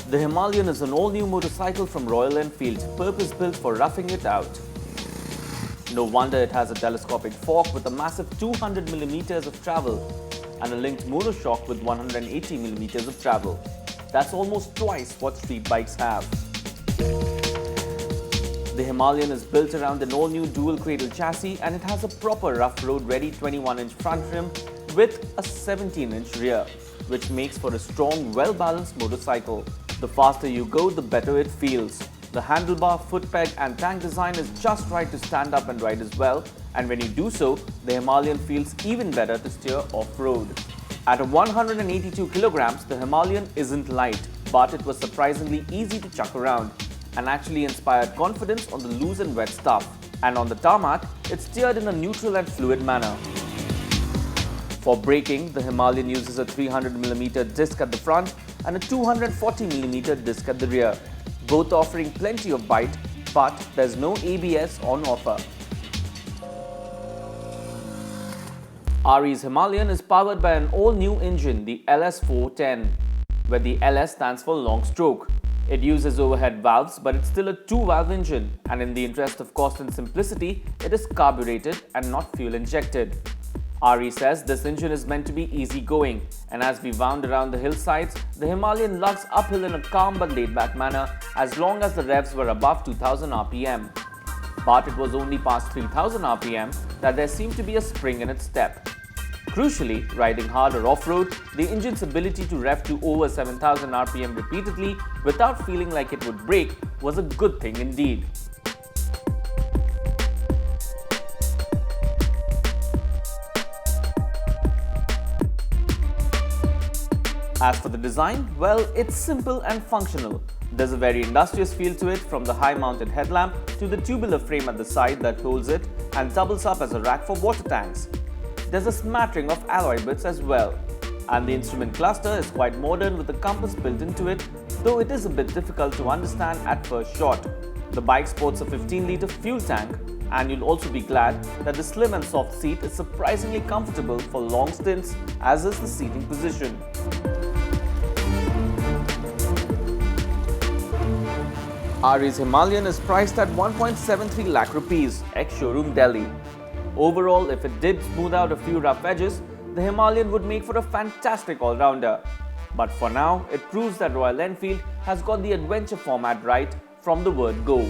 The Himalayan is an all-new motorcycle from Royal Enfield, purpose-built for roughing it out. No wonder it has a telescopic fork with a massive 200mm of travel and a linked monoshock with 180mm of travel. That's almost twice what street bikes have. The Himalayan is built around an all-new dual-cradle chassis and it has a proper rough road-ready 21-inch front rim with a 17-inch rear, which makes for a strong, well-balanced motorcycle. The faster you go, the better it feels. The handlebar, foot peg and tank design is just right to stand up and ride as well, and when you do so, the Himalayan feels even better to steer off-road. At 182 kilograms, the Himalayan isn't light, but it was surprisingly easy to chuck around and actually inspired confidence on the loose and wet stuff. And on the tarmac, it steered in a neutral and fluid manner. For braking, the Himalayan uses a 300mm disc at the front and a 240mm disc at the rear, both offering plenty of bite, but there's no ABS on offer. RE's Himalayan is powered by an all-new engine, the LS410, where the LS stands for long stroke. It uses overhead valves, but it's still a 2-valve engine, and in the interest of cost and simplicity, it is carbureted and not fuel injected. RE says this engine is meant to be easy-going, and as we wound around the hillsides, the Himalayan lugs uphill in a calm but laid-back manner as long as the revs were above 2000 RPM. But it was only past 3000 RPM that there seemed to be a spring in its step. Crucially, riding hard or off-road, the engine's ability to rev to over 7000 RPM repeatedly without feeling like it would break was a good thing indeed. As for the design, well, it's simple and functional. There's a very industrious feel to it, from the high-mounted headlamp to the tubular frame at the side that holds it and doubles up as a rack for water tanks. There's a smattering of alloy bits as well. And the instrument cluster is quite modern with a compass built into it, though it is a bit difficult to understand at first shot. The bike sports a 15-litre fuel tank, and you'll also be glad that the slim and soft seat is surprisingly comfortable for long stints, as is the seating position. RE's Himalayan is priced at 1.73 lakh rupees, ex-showroom Delhi. Overall, if it did smooth out a few rough edges, the Himalayan would make for a fantastic all-rounder. But for now, it proves that Royal Enfield has got the adventure format right from the word go.